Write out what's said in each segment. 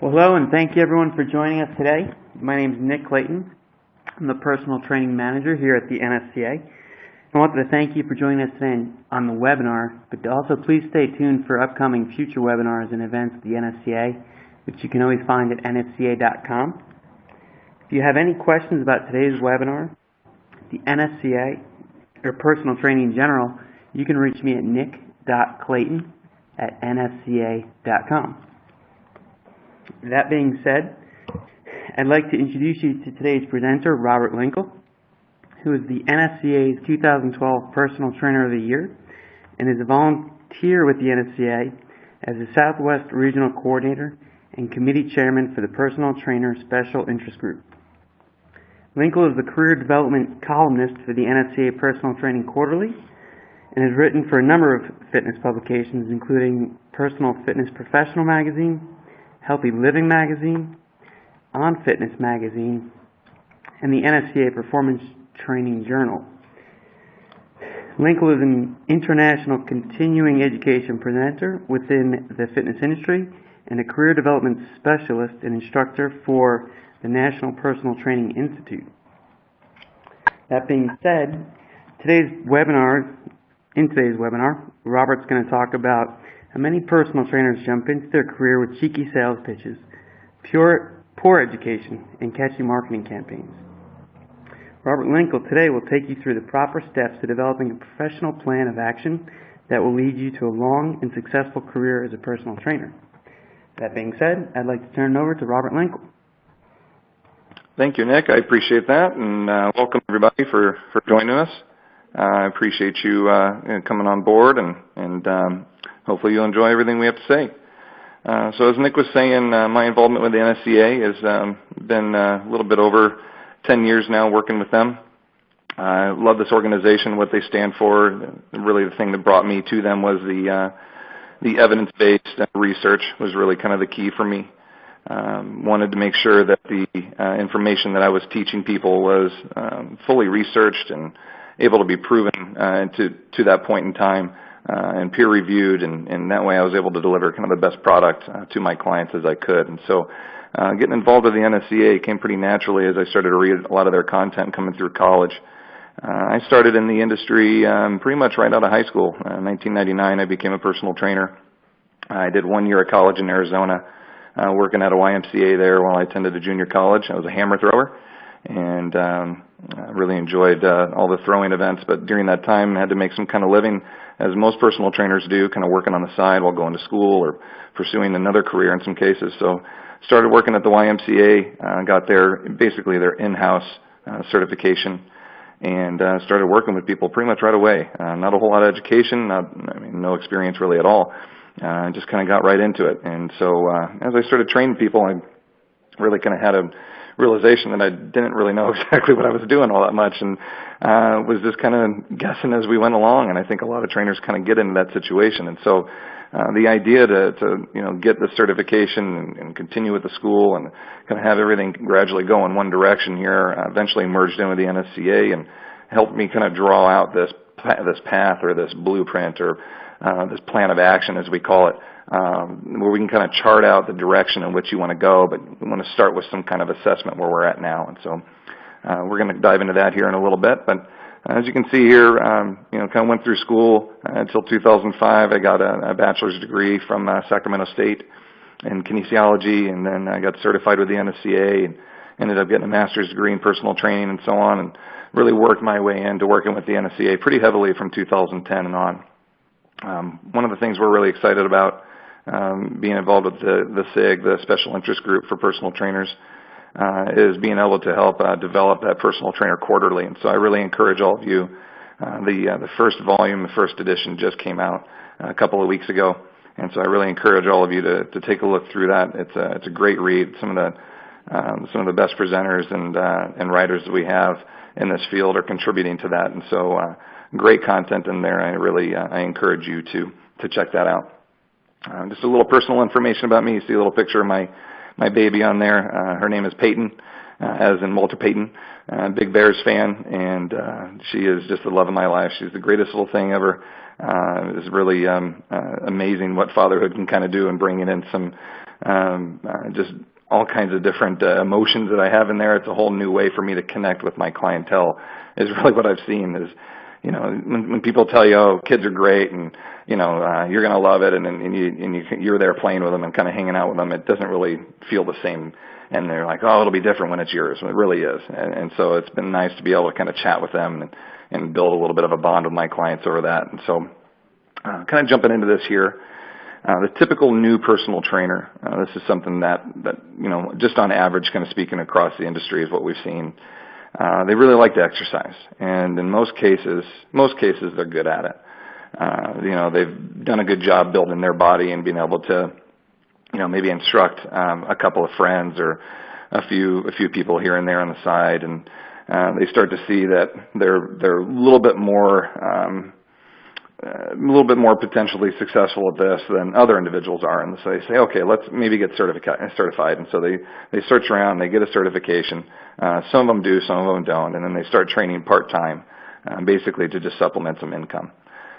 Well, hello, and thank you everyone for joining us today. My name is Nick Clayton. I'm the Personal Training Manager here at the NSCA. I wanted to thank you for joining us today on the webinar, but also please stay tuned for upcoming future webinars and events at the NSCA, which you can always find at nsca.com. If you have any questions about today's webinar, the NSCA, or personal training in general, you can reach me at nick.clayton@nsca.com. That being said, I'd like to introduce you to today's presenter, Robert Linkul, who is the NSCA's 2012 Personal Trainer of the Year and is a volunteer with the NSCA as the Southwest Regional Coordinator and Committee Chairman for the Personal Trainer Special Interest Group. Linkul is the Career Development Columnist for the NSCA Personal Training Quarterly and has written for a number of fitness publications, including Personal Fitness Professional Magazine, Healthy Living Magazine, On Fitness Magazine, and the NSCA Performance Training Journal. Linkul is an international continuing education presenter within the fitness industry and a career development specialist and instructor for the National Personal Training Institute. That being said, in today's webinar, Robert's going to talk about how many personal trainers jump into their career with cheeky sales pitches, poor education, and catchy marketing campaigns. Robert Linkul today will take you through the proper steps to developing a professional plan of action that will lead you to a long and successful career as a personal trainer. That being said, I'd like to turn it over to Robert Linkul. Thank you, Nick. I appreciate that, and welcome everybody for joining us. I appreciate you coming on board, and hopefully you'll enjoy everything we have to say. So as Nick was saying, my involvement with the NSCA has been a little bit over 10 years now working with them. I love this organization, what they stand for. Really the thing that brought me to them was the evidence-based research was really kind of the key for me. Wanted to make sure that the information that I was teaching people was fully researched and able to be proven to that point in time and peer-reviewed, and that way I was able to deliver kind of the best product to my clients as I could. And so getting involved with the NSCA came pretty naturally as I started to read a lot of their content coming through college. I started in the industry pretty much right out of high school. In 1999, I became a personal trainer. I did 1 year of college in Arizona, working at a YMCA there while I attended a junior college. I was a hammer thrower, and I really enjoyed all the throwing events, but during that time I had to make some kind of living, as most personal trainers do, kind of working on the side while going to school or pursuing another career in some cases. So started working at the YMCA, got basically their in-house certification, and started working with people pretty much right away. Not a whole lot of education, no experience really at all. Just kind of got right into it. And so as I started training people, I really kind of had a realization that I didn't really know exactly what I was doing all that much, and was just kind of guessing as we went along. And I think a lot of trainers kind of get into that situation. And so the idea to get the certification and continue with the school and kind of have everything gradually go in one direction here eventually merged in with the NSCA and helped me kind of draw out this path or this blueprint or this plan of action, as we call it, where we can kind of chart out the direction in which you want to go, but we want to start with some kind of assessment where we're at now. And so we're going to dive into that here in a little bit. But as you can see here, kind of went through school until 2005. I got a bachelor's degree from Sacramento State in kinesiology, and then I got certified with the NSCA and ended up getting a master's degree in personal training and so on, and really worked my way into working with the NSCA pretty heavily from 2010 and on. One of the things we're really excited about being involved with the SIG, the Special Interest Group for Personal Trainers, is being able to help develop that Personal Trainer Quarterly. And so I really encourage all of you, the first volume, the first edition just came out a couple of weeks ago, and so I really encourage all of you to take a look through that. It's a great read. Some of the best presenters and writers that we have in this field are contributing to that, and so great content in there. I encourage you to check that out. Just a little personal information about me. You see a little picture of my baby on there. Her name is Peyton, as in Walter Payton. Big Bears fan, and she is just the love of my life. She's the greatest little thing ever. It's really amazing what fatherhood can kind of do, and bringing in some just all kinds of different emotions that I have in there. It's a whole new way for me to connect with my clientele is really what I've seen is, you know, when people tell you, oh, kids are great and, you know, you're going to love it, and you're there playing with them and kind of hanging out with them, it doesn't really feel the same. And they're like, oh, it'll be different when it's yours. Well, it really is. And so it's been nice to be able to kind of chat with them and build a little bit of a bond with my clients over that. And so kind of jumping into this here, the typical new personal trainer, this is something that, you know, just on average, kind of speaking across the industry is what we've seen. They really like to exercise, and in most cases they're good at it. You know, they've done a good job building their body and being able to, you know, maybe instruct a couple of friends or a few people here and there on the side, and they start to see that they're a little bit more potentially successful at this than other individuals are, and so they say, okay, let's maybe get certified. And so they search around, they get a certification. Some of them do, some of them don't, and then they start training part-time, basically to just supplement some income.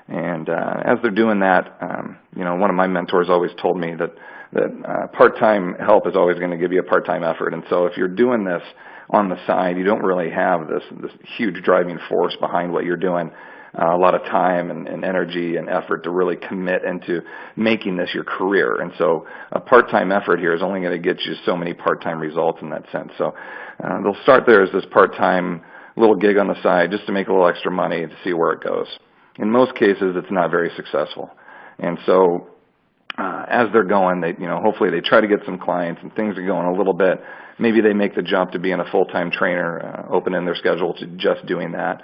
And as they're doing that, you know, one of my mentors always told me that part-time help is always going to give you a part-time effort. And so if you're doing this on the side, you don't really have this huge driving force behind what you're doing. A lot of time and energy and effort to really commit into making this your career. And so a part-time effort here is only going to get you so many part-time results in that sense. So they'll start there as this part-time little gig on the side just to make a little extra money to see where it goes. In most cases, it's not very successful. And so as they're going, they, you know, hopefully they try to get some clients and things are going a little bit. Maybe they make the jump to being a full-time trainer, opening their schedule to just doing that.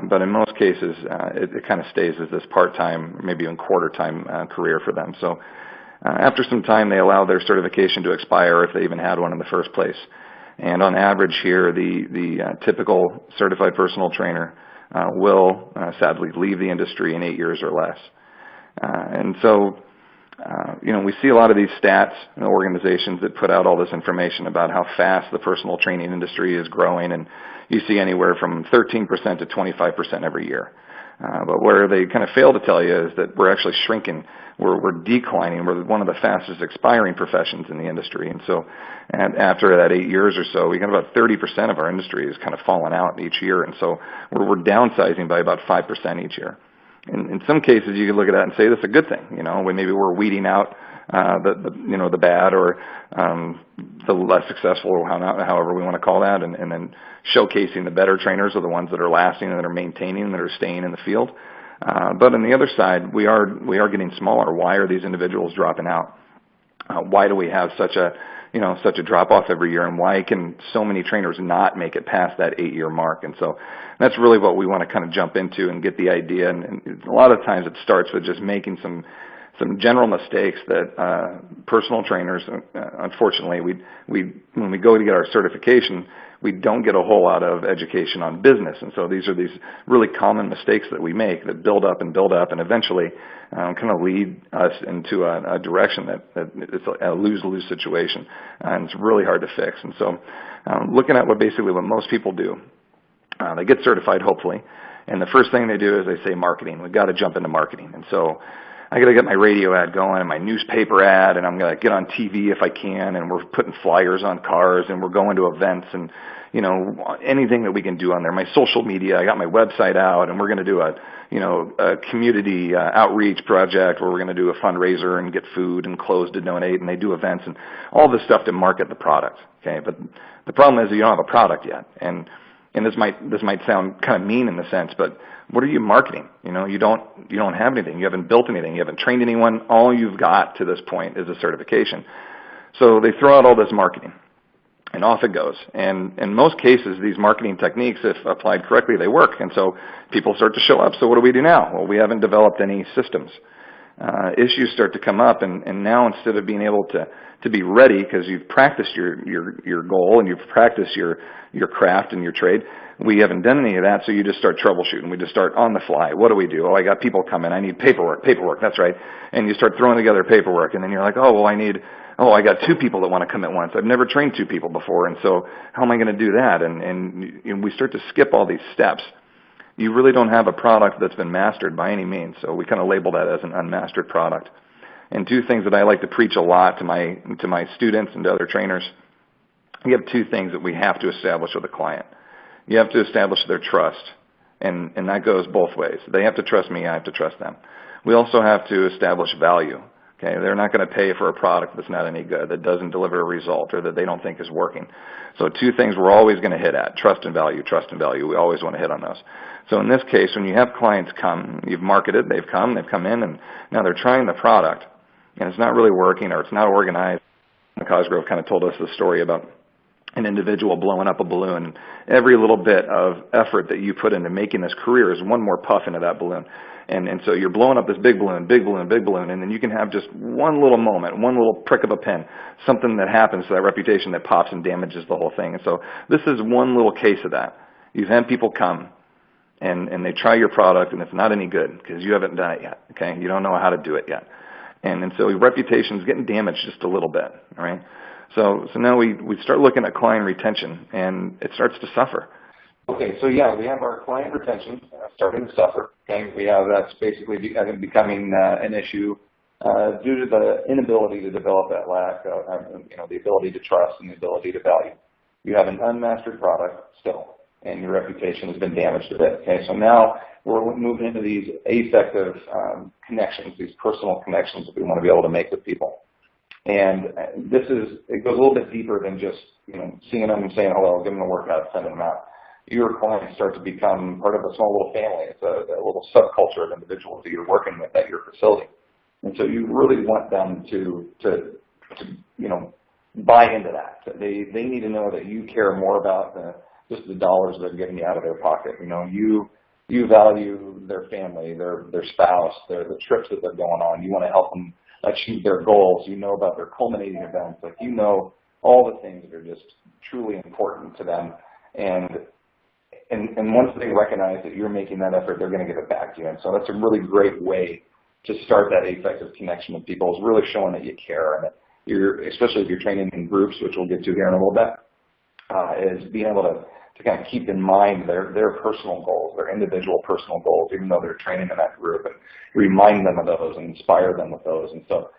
But in most cases, it kind of stays as this part-time, maybe even quarter-time career for them. So after some time, they allow their certification to expire if they even had one in the first place. And on average here, the typical certified personal trainer will sadly leave the industry in 8 years or less. And so, you know, we see a lot of these stats and organizations that put out all this information about how fast the personal training industry is growing, and you see anywhere from 13% to 25% every year. But where they kind of fail to tell you is that we're actually shrinking. We're declining. We're one of the fastest expiring professions in the industry. And so after that 8 years or so, we got about 30% of our industry is kind of falling out each year. And so we're downsizing by about 5% each year. In some cases, you can look at that and say that's a good thing. You know, maybe we're weeding out the bad or the less successful, or however we want to call that, and then showcasing the better trainers are the ones that are lasting and that are maintaining and that are staying in the field. But on the other side, we are getting smaller. Why are these individuals dropping out? Why do we have such a drop off every year, and why can so many trainers not make it past that 8-year mark? And so that's really what we want to kind of jump into and get the idea. And a lot of times it starts with just making some general mistakes that personal trainers, unfortunately, when we go to get our certification, we don't get a whole lot of education on business. And so these are these really common mistakes that we make that build up and eventually kind of lead us into a direction that it's a lose-lose situation, and it's really hard to fix. And so looking at what most people do, they get certified, hopefully, and the first thing they do is they say marketing. We've got to jump into marketing. And so I got to get my radio ad going and my newspaper ad, and I'm going to get on TV if I can, and we're putting flyers on cars, and we're going to events, and, you know, anything that we can do on there. My social media, I got my website out, and we're going to do a community outreach project where we're going to do a fundraiser and get food and clothes to donate, and they do events and all this stuff to market the product. Okay, but the problem is that you don't have a product yet, and this might sound kind of mean in the sense, but what are you marketing? You know, you don't have anything. You haven't built anything. You haven't trained anyone. All you've got to this point is a certification. So they throw out all this marketing, and off it goes. And in most cases, these marketing techniques, if applied correctly, they work. And so people start to show up. So what do we do now? Well, we haven't developed any systems. Issues start to come up, and now instead of being able to be ready because you've practiced your goal and you've practiced your craft and your trade, we haven't done any of that, so you just start troubleshooting. We just start on the fly. What do we do? Oh, I got people coming. I need paperwork, that's right. And you start throwing together paperwork, and then you're like, I got 2 people that want to come at once. I've never trained 2 people before, and so how am I going to do that? And we start to skip all these steps. You really don't have a product that's been mastered by any means, so we kind of label that as an unmastered product. And two things that I like to preach a lot to my students and to other trainers. You have two things that we have to establish with a client. You have to establish their trust, and that goes both ways. They have to trust me, I have to trust them. We also have to establish value. Okay, they're not going to pay for a product that's not any good, that doesn't deliver a result, or that they don't think is working. So two things we're always going to hit at, trust and value, trust and value. We always want to hit on those. So in this case, when you have clients come, you've marketed, they've come in, and now they're trying the product, and it's not really working, or it's not organized. Cosgrove kind of told us the story about an individual blowing up a balloon. Every little bit of effort that you put into making this career is one more puff into that balloon. And so you're blowing up this big balloon, and then you can have just one little moment, one little prick of a pen, something that happens to that reputation that pops and damages the whole thing. And so this is one little case of that. You've had people come, and they try your product, and it's not any good because you haven't done it yet, okay? You don't know how to do it yet. And so your reputation's getting damaged just a little bit, all right? So now we start looking at client retention, and it starts to suffer. Okay, so yeah, we have our client retention starting to suffer. Okay, we have that's basically becoming an issue due to the inability to develop that lack of, the ability to trust and the ability to value. You have an unmastered product still, and your reputation has been damaged a bit. Okay, so now we're moving into these affective connections, these personal connections that we want to be able to make with people. And it goes a little bit deeper than just seeing them and saying hello, giving them a workout, sending them out. Your clients start to become part of a small little family. It's a little subculture of individuals that you're working with at your facility. And so you really want them to buy into that. They need to know that you care more about just the dollars they're getting out of their pocket. You value their family, their spouse, the trips that they're going on. You want to help them achieve their goals. You know about their culminating events. Like all the things that are just truly important to them. And once they recognize that you're making that effort, they're going to give it back to you. And so that's a really great way to start that affective connection with people, is really showing that you care, and that especially if you're training in groups, which we'll get to here in a little bit, is being able to kind of keep in mind their personal goals, their individual personal goals, even though they're training in that group, and remind them of those and inspire them with those. And so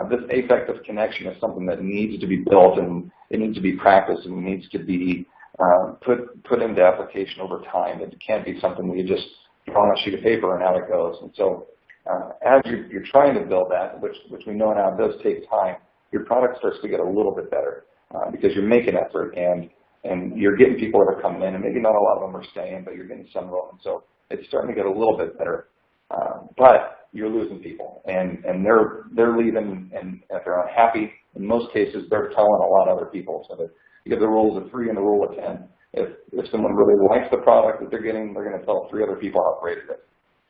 this affective connection is something that needs to be built, and it needs to be practiced, and it needs to be put into application over time. It can't be something where you just draw on a sheet of paper and out it goes. And so as you're trying to build that, which we know now does take time, your product starts to get a little bit better because you're making effort, and you're getting people that are coming in, and maybe not a lot of them are staying, but you're getting some of them. So it's starting to get a little bit better. But you're losing people, and they're leaving, and if they're unhappy, in most cases, they're telling a lot of other people. So that you get the rules of 3 and the rule of 10. If someone really likes the product that they're getting, they're going to tell 3 other people how great it is.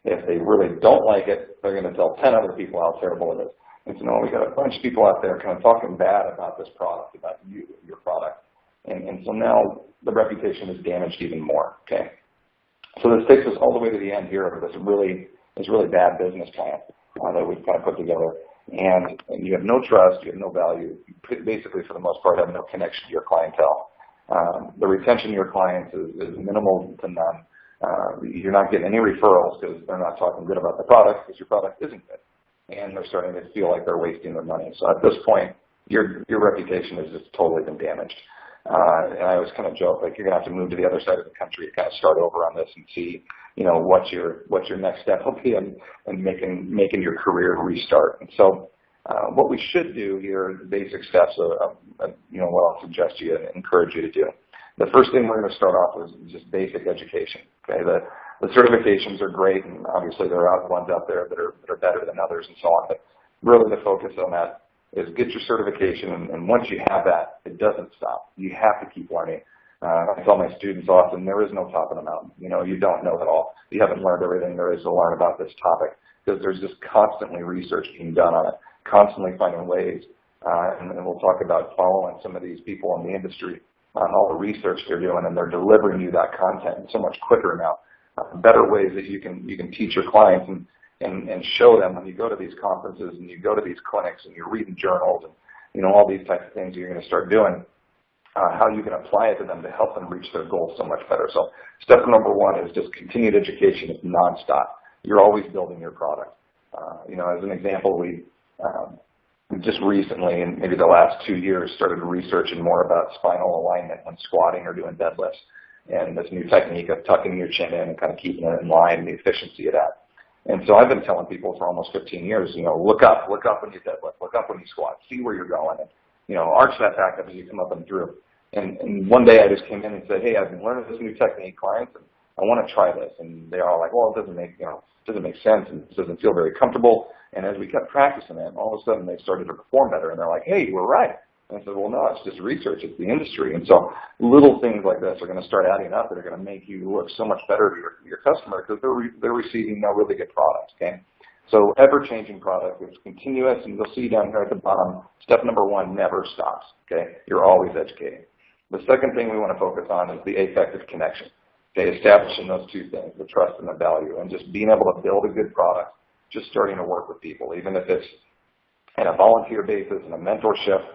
If they really don't like it, they're going to tell 10 other people how terrible it is. And so now we got a bunch of people out there kind of talking bad about this product, about your product. And so now the reputation is damaged even more, okay? So this takes us all the way to the end here of this really bad business plan that we've kind of put together. And you have no trust, you have no value. You basically, for the most part, have no connection to your clientele. The retention of your clients is minimal to none. You're not getting any referrals because they're not talking good about the product, because your product isn't good. And they're starting to feel like they're wasting their money. So at this point, your reputation has just totally been damaged. And I always kind of joke, like, you're going to have to move to the other side of the country to kind of start over on this and see, what your next step will be in making your career restart. And so what we should do here, the basic steps of what I'll suggest you and encourage you to do. The first thing we're going to start off with is just basic education. Okay, the certifications are great, and obviously there are ones out there that are better than others and so on. But really the focus on that is get your certification, and once you have that, it doesn't stop. You have to keep learning. I tell my students often, there is no top of the mountain. You don't know it all. You haven't learned everything there is to learn about this topic, because there's just constantly research being done on it, constantly finding ways. And we'll talk about following some of these people in the industry on all the research they're doing, and they're delivering you that content so much quicker now. Better ways that you can teach your clients and show them when you go to these conferences and you go to these clinics and you're reading journals and all these types of things you're going to start doing, how you can apply it to them to help them reach their goals so much better. So step number 1 is just continued education. It's nonstop. You're always building your product. As an example, we Just recently, in maybe the last 2 years, started researching more about spinal alignment when squatting or doing deadlifts, and this new technique of tucking your chin in and kind of keeping it in line, the efficiency of that. And so I've been telling people for almost 15 years, look up when you deadlift, look up when you squat, see where you're going, and, arch that back up as you come up and through. And one day I just came in and said, hey, I've been learning this new technique, clients, and I want to try this. And they all like, well, it doesn't make sense, and it doesn't feel very comfortable. And as we kept practicing it, all of a sudden they started to perform better, and they're like, hey, you were right. And I said, well, no, it's just research, it's the industry. And so little things like this are going to start adding up that are going to make you look so much better to your customer because they're receiving a really good product, okay? So ever-changing product, it's continuous, and you'll see down here at the bottom, step number 1 never stops, okay? You're always educating. The second thing we want to focus on is the affective connection, okay? Establishing those two things, the trust and the value, and just being able to build a good product, just starting to work with people, even if it's in a volunteer basis, in a mentorships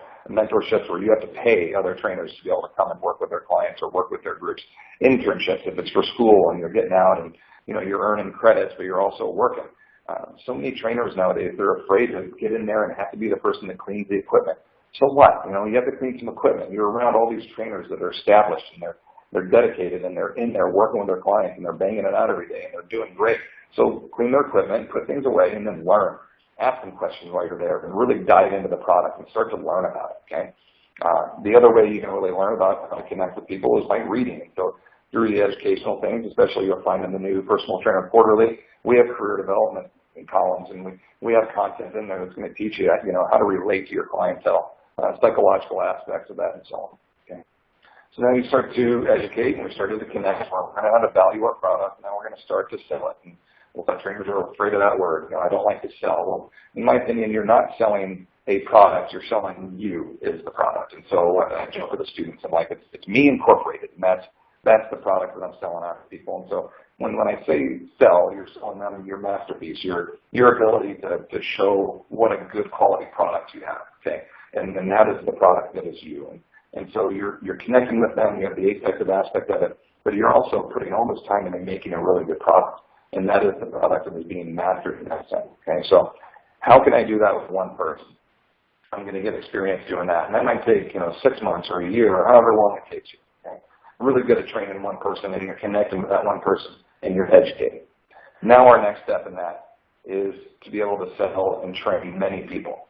where you have to pay other trainers to be able to come and work with their clients or work with their groups, internships if it's for school and you're getting out and you're earning credits but you're also working. So many trainers nowadays, they're afraid to get in there and have to be the person that cleans the equipment. So what? You have to clean some equipment. You're around all these trainers that are established and they're dedicated and they're in there working with their clients and they're banging it out every day and they're doing great. So clean their equipment, put things away, and then learn. Ask them questions while you're there and really dive into the product and start to learn about it, okay? The other way you can really learn about how to connect with people is by reading. So through the educational things, especially you'll find in the new Personal Trainer Quarterly, we have career development columns, and we have content in there that's going to teach you, how to relate to your clientele, psychological aspects of that and so on, okay? So now you start to educate, and we started to connect, learn how to value our product. Now we're going to start to sell it. And well, some trainers are afraid of that word. I don't like to sell. Well, in my opinion, you're not selling a product. You're selling you is the product. And so I joke with the students. I'm like, it's me incorporated, and that's the product that I'm selling out to people. And so when I say sell, you're selling them your masterpiece, your ability to show what a good quality product you have, okay? And that is the product that is you. And so you're connecting with them. You have the affective aspect of it, but you're also putting all this time into making a really good product. And that is the product that is being mastered in that sense, okay? So how can I do that with one person? I'm going to get experience doing that. And that might take, 6 months or a year or however long it takes you, okay? I'm really good at training one person, and you're connecting with that one person, and you're educating. Now our next step in that is to be able to sell and train many people.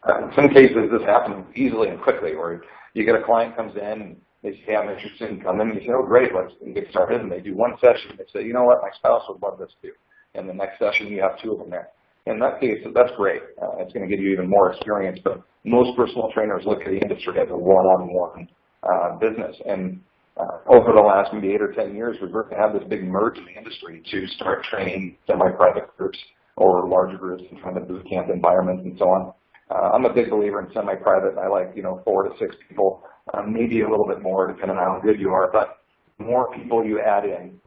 In some cases, this happens easily and quickly, where you get a client comes in, and they say, hey, I'm interested in coming. And you say, oh, great, let's get started. And they do one session. They say, you know what, my spouse would love this too. And the next session, you have 2 of them there. In that case, that's great. It's going to give you even more experience. But most personal trainers look at the industry as a one-on-one business. And over the last maybe 8 or 10 years, we've really had this big merge in the industry to start training semi-private groups or larger groups in kind of boot camp environments and so on. I'm a big believer in semi-private. I like, 4 to 6 people. Maybe a little bit more depending on how good you are, but the more people you add in,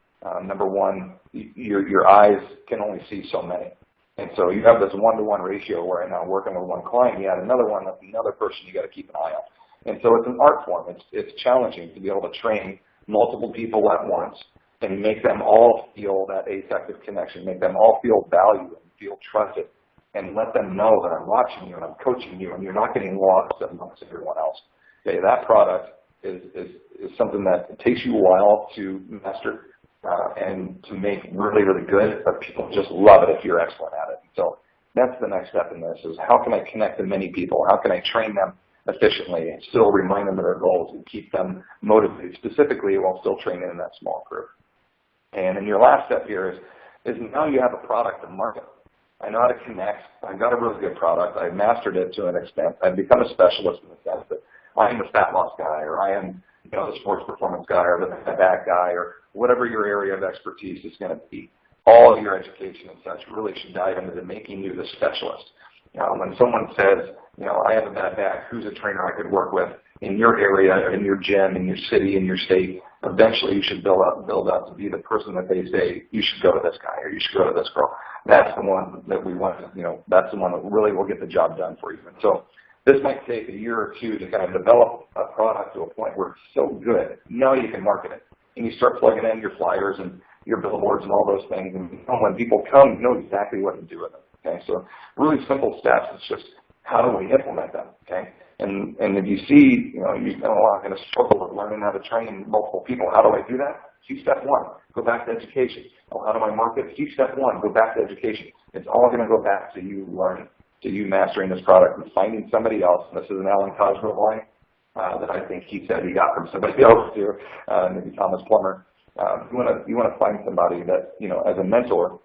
number one, your eyes can only see so many. And so you have this 1-to-1 ratio where right now working with one client, you add another one, that's another person you got to keep an eye on. And so it's an art form. It's challenging to be able to train multiple people at once and make them all feel that affective connection, make them all feel valued and feel trusted, and let them know that I'm watching you and I'm coaching you and you're not getting lost amongst everyone else. Okay, that product is something that takes you a while to master and to make really, really good, but people just love it if you're excellent at it. So that's the next step in this is how can I connect to many people? How can I train them efficiently and still remind them of their goals and keep them motivated specifically while still training in that small group? And then your last step here is now you have a product to market. I know how to connect. I've got a really good product. I've mastered it to an extent. I've become a specialist in the sense that I am the fat loss guy, or I am the sports performance guy, or the back guy, or whatever your area of expertise is going to be. All of your education and such really should dive into making you the specialist. When someone says, I have a bad back, who's a trainer I could work with in your area, in your gym, in your city, in your state, eventually you should build up to be the person that they say, you should go to this guy or you should go to this girl. That's the one that we want, that's the one that really will get the job done for you. And so this might take a year or 2 to kind of develop a product to a point where it's so good. Now you can market it. And you start plugging in your flyers and your billboards and all those things. And when people come, you know exactly what to do with them. Okay, so really simple steps. It's just how do we implement them? Okay, and if you see, you're going to struggle with learning how to train multiple people. How do I do that? See step one, go back to education. Oh, how do I market? See step one, go back to education. It's all going to go back to you learning, to you mastering this product and finding somebody else. And this is an Alan Cosgrove line that I think he said he got from somebody else too, maybe Thomas Plummer. You want to find somebody that, as a mentor,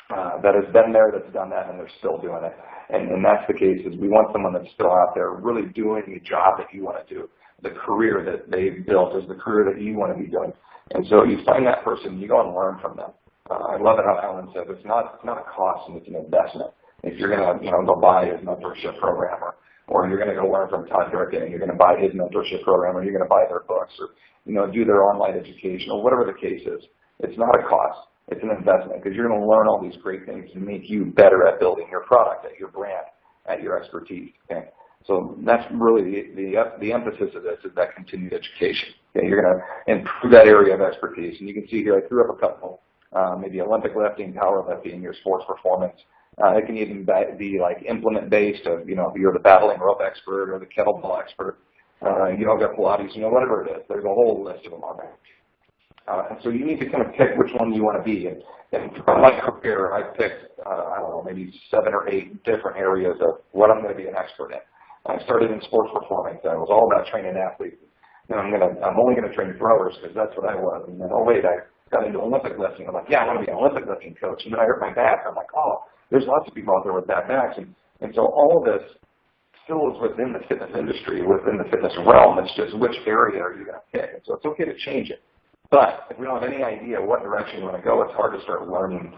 that has been there, that's done that, and they're still doing it. And that's the case, is we want someone that's still out there really doing the job that you want to do. The career that they've built is the career that you want to be doing. And so you find that person, you go and learn from them. I love it how Alan said it's not a cost, and it's an investment. If you're going to go buy his mentorship program, or you're going to go learn from Todd Durkin and you're going to buy his mentorship program, or you're going to buy their books, or do their online education, or whatever the case is, it's not a cost. It's an investment, because you're going to learn all these great things to make you better at building your product, at your brand, at your expertise. Okay? So that's really the emphasis of this, is that continued education. Okay? You're going to improve that area of expertise. And you can see here I threw up a couple, maybe Olympic lifting, powerlifting, your sports performance. It can even be like implement-based, if you're the battling rope expert or the kettlebell expert, yoga, Pilates, whatever it is. There's a whole list of them on there. And so you need to kind of pick which one you want to be. And from my career, I picked, maybe 7 or 8 different areas of what I'm going to be an expert in. I started in sports performance. I was all about training athletes. I'm only going to train throwers, because that's what I was. And then, I got into Olympic lifting. I'm like, yeah, I want to be an Olympic lifting coach. And then I hurt my back. I'm like, there's lots of people out there with bad backs. And so all of this still is within the fitness industry, within the fitness realm. It's just which area are you going to pick. And so it's okay to change it. But if we don't have any idea what direction you want to go, it's hard to start learning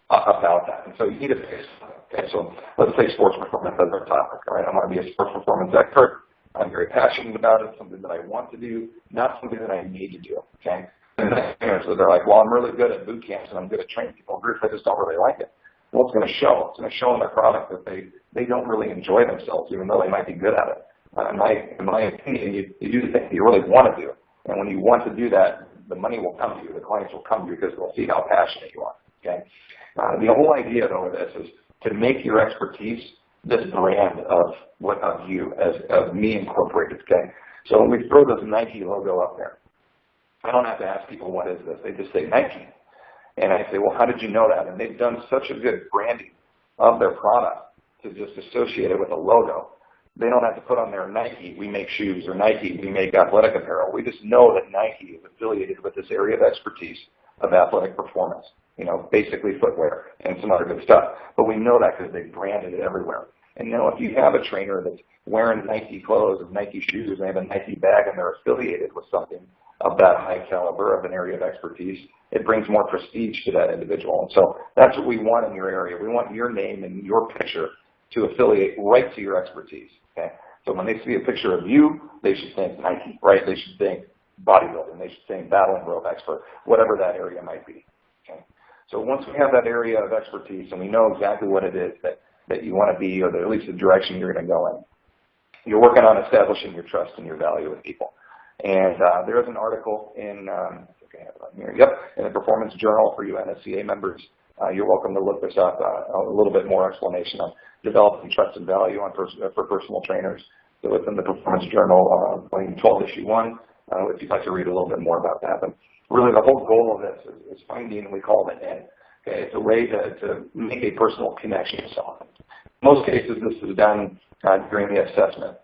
about that. And so you need to pick. Okay, so let's say sports performance as our topic. All right, I want to be a sports performance expert. I'm very passionate about it. Something that I want to do, not something that I need to do. Okay. And so they're like, well, I'm really good at boot camps and I'm good at training people in groups. I just don't really like it. Well, it's going to show. It's going to show in their product that they don't really enjoy themselves, even though they might be good at it. In my opinion, you do the thing you really want to do. And when you want to do that, the money will come to you. The clients will come to you because they'll see how passionate you are. Okay. The whole idea, though, of this is to make your expertise this brand of you, of me incorporated. Okay. So when we throw this Nike logo up there, I don't have to ask people what is this. They just say Nike, and I say, well, how did you know that? And they've done such a good branding of their product to just associate it with a logo. They don't have to put on there Nike, we make shoes, or Nike, we make athletic apparel. We just know that Nike is affiliated with this area of expertise of athletic performance, basically footwear and some other good stuff. But we know that because they branded it everywhere. And if you have a trainer that's wearing Nike clothes and Nike shoes and they have a Nike bag and they're affiliated with something of that high caliber of an area of expertise, it brings more prestige to that individual. And so that's what we want in your area. We want your name and your picture to affiliate right to your expertise. Okay? So when they see a picture of you, they should think Nike, right? They should think bodybuilding. They should think battling rope expert, whatever that area might be. Okay? So once we have that area of expertise and we know exactly what it is that you want to be, or at least the direction you're going to go in, you're working on establishing your trust and your value with people. And there is an article in in the Performance Journal for you NSCA members. You're welcome to look this up, a little bit more explanation on developing trust and value for personal trainers. So it's in the Performance Journal, volume 12, issue 1, if you'd like to read a little bit more about that. But really the whole goal of this is finding, we call it an N. Okay, it's a way to make a personal connection with someone. In most cases, this is done during the assessment.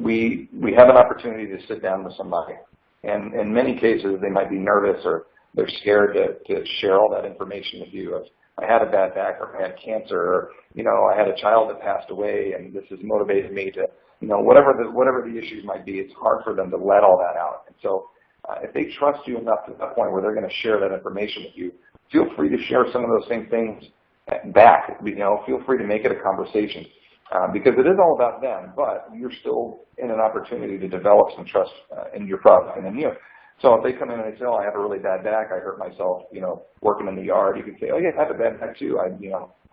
We have an opportunity to sit down with somebody. And in many cases, they might be nervous or they're scared to share all that information with you. Of, I had a bad back, or I had cancer, or I had a child that passed away, and this has motivated me to, whatever the issues might be. It's hard for them to let all that out. And so, if they trust you enough to that point where they're going to share that information with you, feel free to share some of those same things back. Feel free to make it a conversation. Because it is all about them, but you're still in an opportunity to develop some trust in your product and in you. So if they come in and they say, oh, I have a really bad back, I hurt myself, working in the yard, you can say, oh yeah, I have a bad back too. I,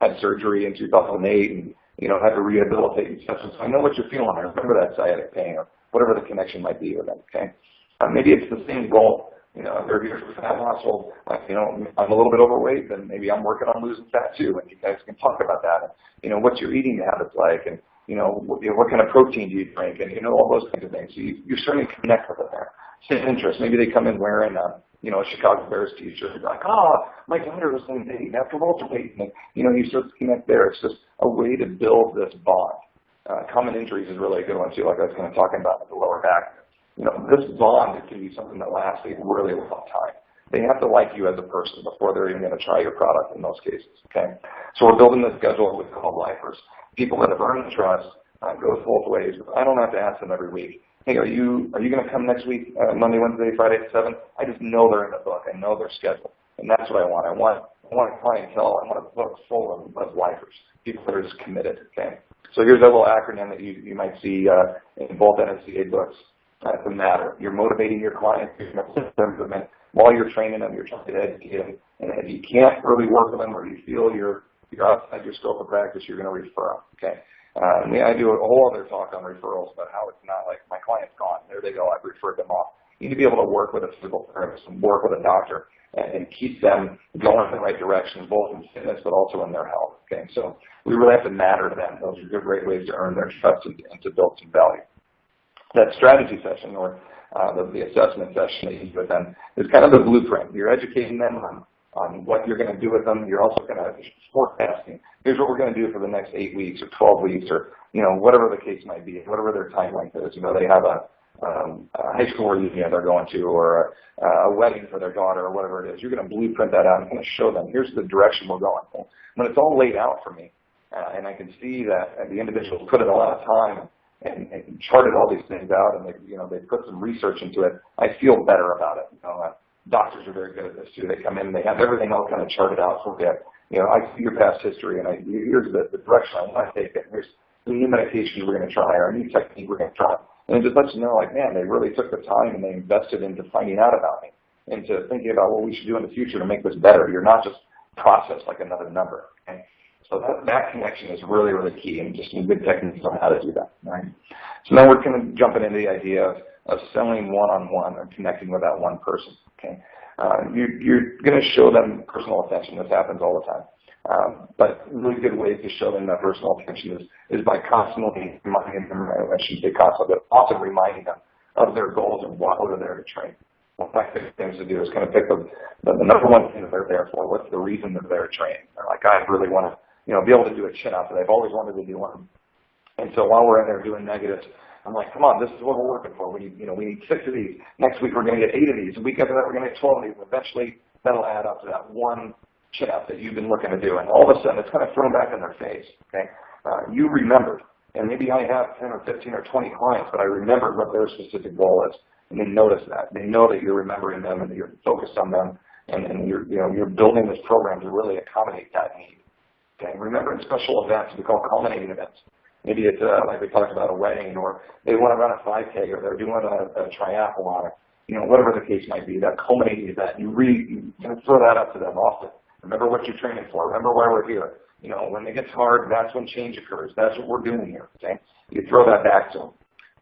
had surgery in 2008 and, had to rehabilitate and stuff. So I know what you're feeling. I remember that sciatic pain or whatever the connection might be with them, okay? Maybe it's the same goal You know, if they're here for fat loss, well, you know, I'm a little bit overweight, then maybe I'm working on losing fat too, and you guys can talk about that. And, you know, what's your eating habits like, and, you know, what kind of protein do you drink, and, you know, all those kinds of things. So you certainly connect with them there. Same interest. Maybe they come in wearing you know, a Chicago Bears t-shirt. Like, oh, my daughter was in Navy after welterweight. And, you know, you start to connect there. It's just a way to build this bond. Common injuries is really a good one, too, like I was kind of talking about with the lower back. You know, this bond can be something that lasts a really long time. They have to like you as a person before they're even going to try your product in most cases, okay? So we're building this schedule we call lifers. People that have earned the trust, goes both ways. I don't have to ask them every week, hey, are you going to come next week, Monday, Wednesday, Friday at 7? I just know they're in the book. I know their schedule. And that's what I want. I want a clientele. I want a book full of lifers, people that are just committed, okay? So here's a little acronym that you might see in both NSCA books. That's the matter. You're motivating your clients while you're training them. You're trying to educate them. And if you can't really work with them, or you feel you're outside your scope of practice, you're going to refer them. Okay. I do a whole other talk on referrals, but how it's not like my client's gone. There they go. I've referred them off. You need to be able to work with a physical therapist and work with a doctor and keep them going in the right direction, both in fitness but also in their health. Okay. So we really have to matter to them. Those are great ways to earn their trust and to build some value. That strategy session, or the assessment session that you do with them, is kind of the blueprint. You're educating them on what you're going to do with them. You're also going to forecasting. Here's what we're going to do for the next 8 weeks or 12 weeks, or, you know, whatever the case might be, whatever their time length is. You know, they have a high school reunion they're going to, or a wedding for their daughter, or whatever it is. You're going to blueprint that out and kind of show them, here's the direction we're going. When it's all laid out for me, and I can see that the individuals put in a lot of time and charted all these things out, and they put some research into it, I feel better about it. You know, doctors are very good at this too. They come in, they have everything all kind of charted out for you. You know, I see your past history, and here's the direction I want to take it. Here's the new medications we're going to try, or a new technique we're going to try. And it just lets you know, like, man, they really took the time and they invested into finding out about me, into thinking about what we should do in the future to make this better. You're not just processed like another number. Okay? So that connection is really, really key, and just some good techniques on how to do that. Right? So now we're kind of jumping into the idea of selling one-on-one or connecting with that one person. Okay, you're going to show them personal attention. This happens all the time. But really good ways to show them that personal attention is by constantly reminding them, I shouldn't say constantly, but often reminding them of their goals and what they're there to train. One of my favorite things to do is kind of pick the number one thing that they're there for. What's the reason that they're training? They're like, I really want to, be able to do a chin-up, and I've always wanted to do one. And so while we're in there doing negatives, I'm like, come on, this is what we're working for. We need 6 of these. Next week we're going to get 8 of these. A week after that we're going to get 12 of these. Eventually that'll add up to that one chin-up that you've been looking to do. And all of a sudden it's kind of thrown back in their face. Okay, you remembered. And maybe I have 10 or 15 or 20 clients, but I remembered what their specific goal is. And they notice that. They know that you're remembering them and that you're focused on them. And you're building this program to really accommodate that need. Okay, remember in special events, we call culminating events. Maybe it's like we talked about, a wedding, or they want to run a 5K, or they're doing a triathlon, or whatever the case might be. That culminating event, you throw that up to them often. Remember what you're training for. Remember why we're here. When it gets hard, that's when change occurs. That's what we're doing here. Okay, you throw that back to them.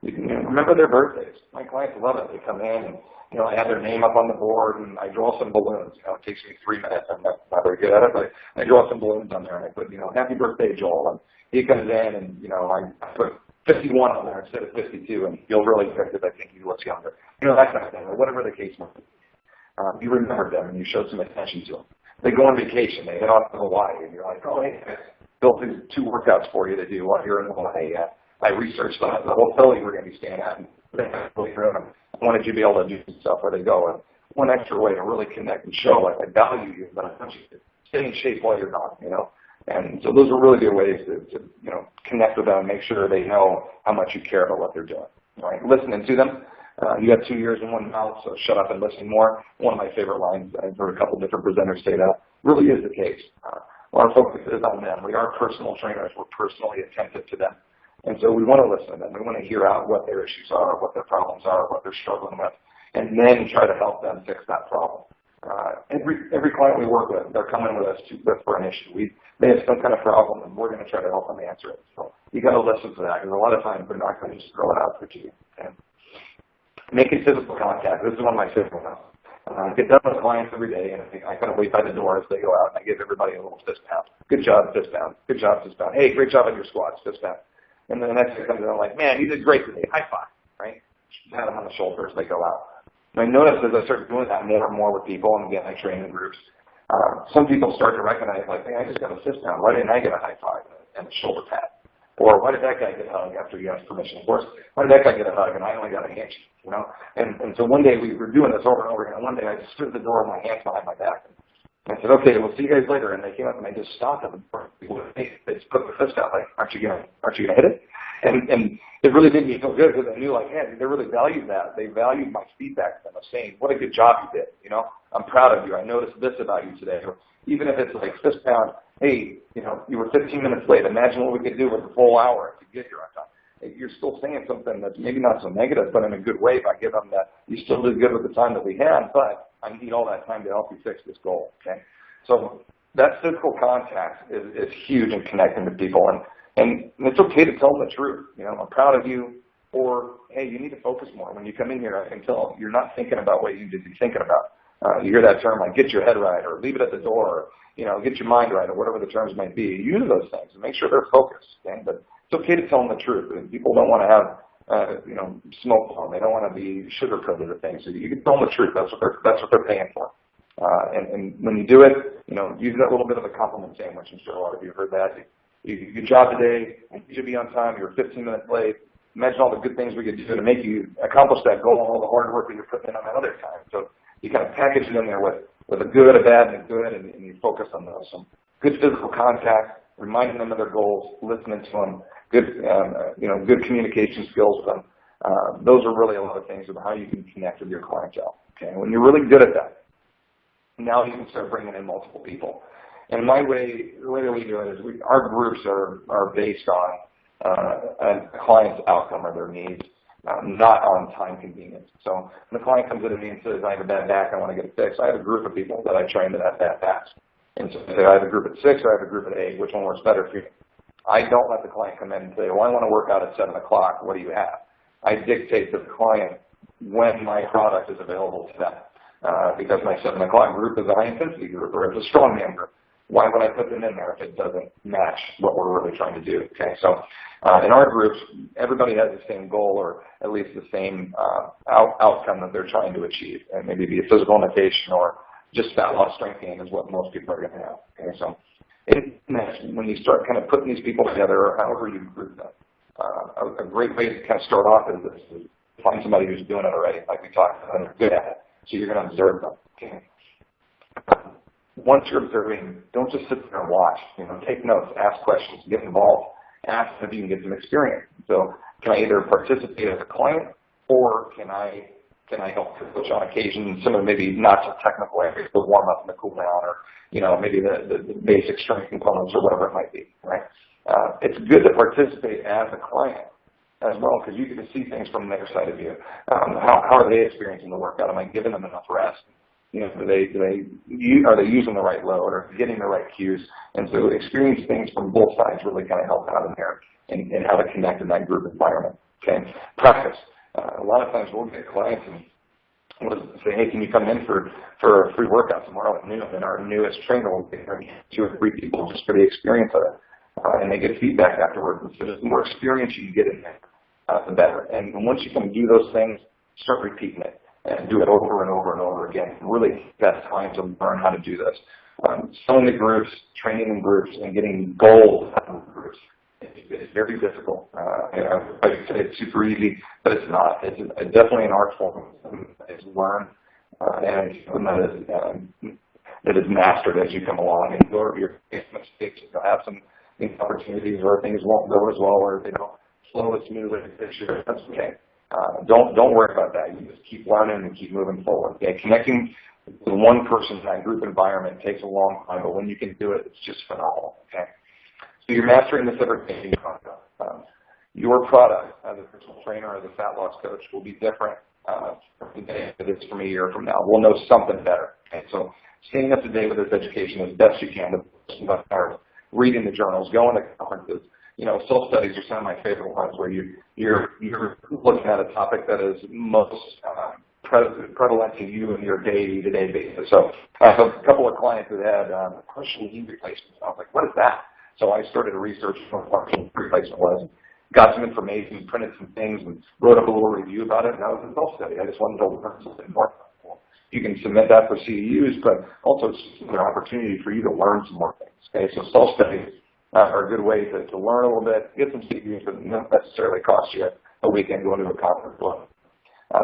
You can remember their birthdays. My clients love it. They come in and I have their name up on the board, and I draw some balloons. It takes me 3 minutes. I'm not very good at it, but I draw some balloons on there, and I put, happy birthday, Joel. And he comes in, and, I put 51 on there instead of 52, and he'll really think that I think he looks younger. That kind of thing, or whatever the case might be. You remembered them, and you showed some attention to them. They go on vacation. They head off to Hawaii, and you're like, oh, hey, I built these 2 workouts for you to do while you're in Hawaii. I researched the hotel you were going to be staying at, and I wanted you to be able to do some stuff where they go. And one extra way to really connect and show, like, I value you, but I want you to stay in shape while you're gone, And so those are really good ways to connect with them and make sure they know how much you care about what they're doing. All right, listening to them. You have 2 ears in one mouth, so shut up and listen more. One of my favorite lines, I've heard a couple different presenters say that, really is the case. Our focus is on them. We are personal trainers. We're personally attentive to them. And so we want to listen to them. We want to hear out what their issues are, what their problems are, what they're struggling with, and then try to help them fix that problem. Every client we work with, they're coming with us for an issue. They have some kind of problem, and we're going to try to help them answer it. So you got to listen to that, because a lot of times they're not going to just throw it out for you. Okay? Making physical contact. This is one of my favorite ones. get done with clients every day, and I kind of wait by the door as they go out, and I give everybody a little fist pound. Good job, fist pound. Good job, fist pound. Hey, great job on your squats, fist pound. And then the next guy comes in, I'm like, man, you did great today. High five, right? Pat them on the shoulder as they go out. And I noticed as I started doing that more and more with people, and again, I train in groups, some people start to recognize, like, hey, I just got a fist pound. Why didn't I get a high five and a shoulder pat? Or why did that guy get a hug after you asked permission? Of course, why did that guy get a hug and I only got a handshake, you know? And so one day we were doing this over and over again. One day I just stood at the door with my hands behind my back. And I said, okay, we'll see you guys later. And they came up and I just stopped them. They just put their fist out like, aren't you gonna hit it? And it really made me feel good because I knew, like, hey, they really valued that. They valued my feedback to them of saying, what a good job you did, you know? I'm proud of you. I noticed this about you today. Or even if it's like fist pound, hey, you know, you were 15 minutes late. Imagine what we could do with a full hour to get here on time. You're still saying something that's maybe not so negative, but in a good way by giving them that you still did good with the time that we had, but I need all that time to help you fix this goal, okay? So that physical contact is huge in connecting to people, and it's okay to tell them the truth. You know, I'm proud of you, or, hey, you need to focus more. When you come in here, I can tell you're not thinking about what you need to be thinking about. You hear that term like get your head right, or leave it at the door, or, you know, get your mind right, or whatever the terms might be. Use those things and make sure they're focused. Okay? But it's okay to tell them the truth. People don't want to have, you know, smoke on. They don't want to be sugar-coated or things. So you can tell them the truth. That's what they're paying for. And when you do it, you know, use that little bit of a compliment sandwich. I'm sure a lot of you have heard that. Good job today. You should be on time. You were 15 minutes late. Imagine all the good things we could do to make you accomplish that goal, all the hard work that you're putting in on that other time. So you kind of package it in there with a good, a bad, and a good, and you focus on those. So good physical contact, reminding them of their goals, listening to them, good, you know, good communication skills with them. Those are really a lot of things about how you can connect with your clientele. Okay, when you're really good at that, now you can start bringing in multiple people. And the way that we do it is our groups are based on a client's outcome or their needs, not on time convenience. So when the client comes in to me and says, I have a bad back, I want to get it fixed, I have a group of people that I train to that bad back. And so I have a group at 6 or I have a group at 8, which one works better for you? I don't let the client come in and say, well, I want to work out at 7 o'clock, what do you have? I dictate to the client when my product is available to them. Because my 7 o'clock group is a high intensity group or it's a strongman group. Why would I put them in there if it doesn't match what we're really trying to do? Okay, so in our groups, everybody has the same goal or at least the same outcome that they're trying to achieve, and maybe be a physical limitation or just fat loss strength gain is what most people are going to have. Okay, so when you start kind of putting these people together, or however you group them, a great way to kind of start off is this: is find somebody who's doing it already, like we talked about, and they're good at it. So you're going to observe them. Okay. Once you're observing, don't just sit there and watch. You know, take notes, ask questions, get involved, ask if you can get some experience. So, can I either participate as a client, or can I help coach on occasion? Some of maybe not so technical areas, the warm up and the cool down, or you know, maybe the basic strength components or whatever it might be. Right? It's good to participate as a client as well, because you get to see things from their side of view. How are they experiencing the workout? Am I giving them enough rest? You know, are they using the right load or getting the right cues? And so experience things from both sides really kind of help out in there and how to connect in that group environment. Okay, practice. A lot of times we'll get clients and we'll say, hey, can you come in for a free workout tomorrow at noon? And our newest trainer will get 2 or 3 people just for the experience of it. And they get feedback afterwards. And so the more experience you get in there, the better. And once you can do those things, start repeating it. And do it over and over and over again. Really best time to learn how to do this. Selling to groups, training in groups, and getting goals out of groups is very difficult. I would say it's super easy, but it's not. It's definitely an art form. It's learned and it's something that is mastered as you come along. And you'll make mistakes. You'll have some opportunities where things won't go as well, or they don't flow as smoothly as they should. That's okay. Don't worry about that. You just keep learning and keep moving forward. Okay? Connecting with one person in that group environment takes a long time, but when you can do it, it's just phenomenal. Okay? So you're mastering this ever-changing concept. Your product as a personal trainer or as a fat loss coach will be different today than it is from a year from now. We'll know something better. Okay? So staying up to date with this education as best you can, reading the journals, going to conferences. You know, self-studies are some of my favorite ones where you're looking at a topic that is most prevalent to you in your day-to-day basis. So I have a couple of clients that had partial knee replacements. I was like, what is that? So I started to research what partial knee replacement was, got some information, printed some things, and wrote up a little review about it, and that was a self-study. I just wanted to learn something more. You can submit that for CEUs, but also it's an opportunity for you to learn some more things. Okay, so self-studies are a good way to learn a little bit, get some CEUs, but not necessarily cost you a weekend going to a conference.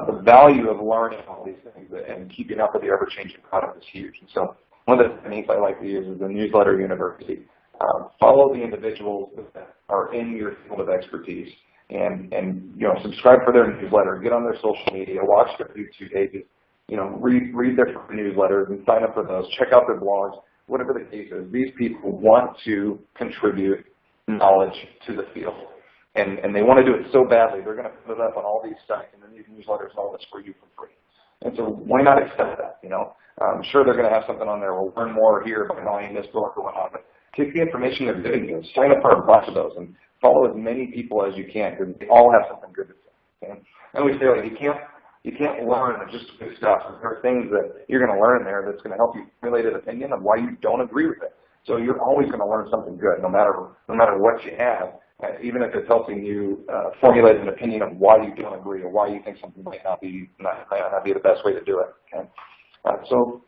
The value of learning all these things and keeping up with the ever-changing product is huge. And so one of the techniques I like to use is the newsletter university. Follow the individuals that are in your field of expertise and subscribe for their newsletter, get on their social media, watch their YouTube pages, read their newsletters and sign up for those, check out their blogs, whatever the case is. These people want to contribute knowledge to the field. And they want to do it so badly, they're going to put it up on all these sites and then these newsletters and all this for you for free. And so why not accept that, I'm sure they're going to have something on there. We'll learn more here by buying this book or whatnot. But take the information they're giving you, sign up for a bunch of those, and follow as many people as you can, because they all have something good to say. Okay? And we say, like, you can't learn just good stuff. There are things that you're going to learn there that's going to help you formulate an opinion of why you don't agree with it. So you're always going to learn something good, no matter what you have, even if it's helping you formulate an opinion of why you don't agree or why you think something might not be the best way to do it. Okay? So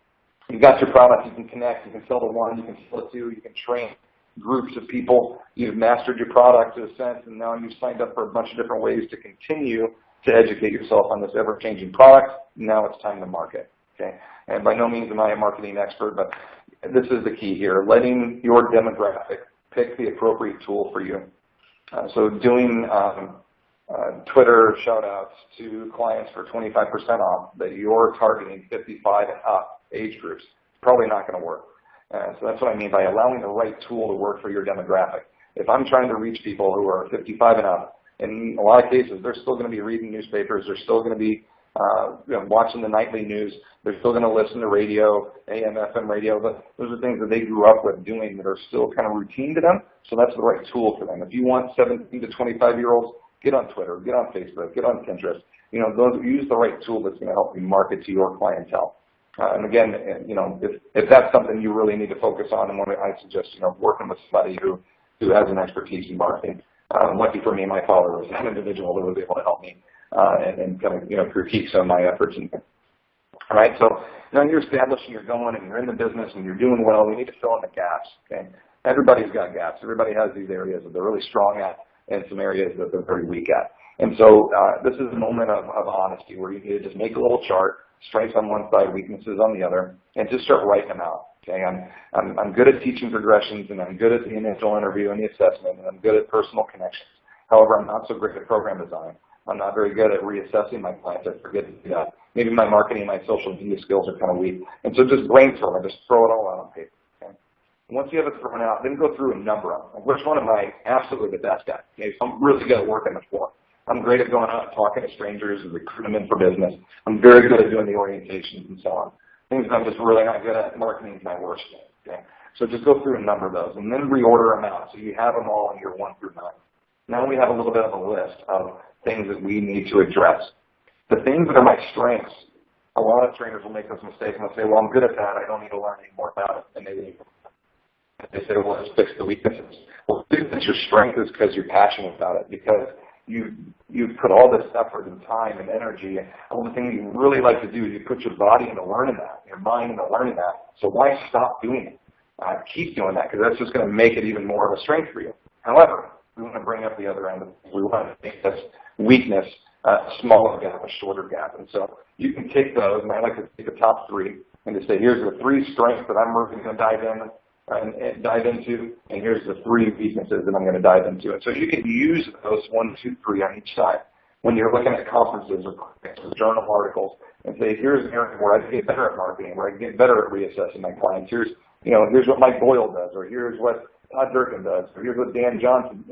you've got your product, you can connect, you can sell to one, you can sell to two, you can train groups of people, you've mastered your product to a sense, and now you've signed up for a bunch of different ways to continue to educate yourself on this ever-changing product. Now it's time to market. Okay? And by no means am I a marketing expert, but this is the key here, letting your demographic pick the appropriate tool for you. So doing Twitter shout-outs to clients for 25% off that you're targeting 55 and up age groups, probably not going to work. So that's what I mean by allowing the right tool to work for your demographic. If I'm trying to reach people who are 55 and up, in a lot of cases, they're still going to be reading newspapers, they're still going to be watching the nightly news, they're still going to listen to radio, AM, FM radio, but those are things that they grew up with doing that are still kind of routine to them, so that's the right tool for them. If you want 17 to 25-year-olds, get on Twitter, get on Facebook, get on Pinterest. Use the right tool that's going to help you market to your clientele. And again, if that's something you really need to focus on, and I suggest, working with somebody who has an expertise in marketing. Lucky for me, my father was an individual that was able to help me and kind of critique some of my efforts. All right, so now you're established and you're going and you're in the business and you're doing well. We need to fill in the gaps. Okay, everybody's got gaps. Everybody has these areas that they're really strong at and some areas that they're very weak at. And so this is a moment of honesty where you need to just make a little chart, strengths on one side, weaknesses on the other, and just start writing them out. Okay, I'm good at teaching progressions, and I'm good at the initial interview and the assessment, and I'm good at personal connections. However, I'm not so great at program design. I'm not very good at reassessing my clients. I forget to do that. Maybe my marketing, my social media skills are kind of weak. And so just brainstorm and just throw it all out on paper. Okay? Once you have it thrown out, then go through and number them. Like, which one am I absolutely the best at? Okay, so I'm really good at working the floor. I'm great at going out and talking to strangers and recruiting them in for business. I'm very good at doing the orientations and so on. Things I'm just really not good at, marketing is my worst thing. Okay? So just go through and number those and then reorder them out so you have them all in your 1 through 9. Now we have a little bit of a list of things that we need to address. The things that are my strengths, a lot of trainers will make this mistake and they'll say, well, I'm good at that. I don't need to learn any more about it. And they say, well, let's fix the weaknesses. Well, the reason it's your strength is because you're passionate about it, because you've put all this effort and time and energy, and all the things you really like to do is you put your body into learning that, your mind into learning that. So why stop doing it? Keep doing that, because that's just going to make it even more of a strength for you. However, we want to bring up the other end of it. We want to make this weakness a smaller gap, a shorter gap. And so you can take those, and I like to take the top 3 and to say, here's the 3 strengths that I'm really going to dive into, and here's the 3 weaknesses that I'm going to dive into. And so you can use those 1, 2, 3 on each side when you're looking at conferences or journal articles, and say, here's an area where I can get better at marketing, where I can get better at reassessing my clients. Here's what Mike Boyle does, or here's what Todd Durkin does, or here's what Dan Johnson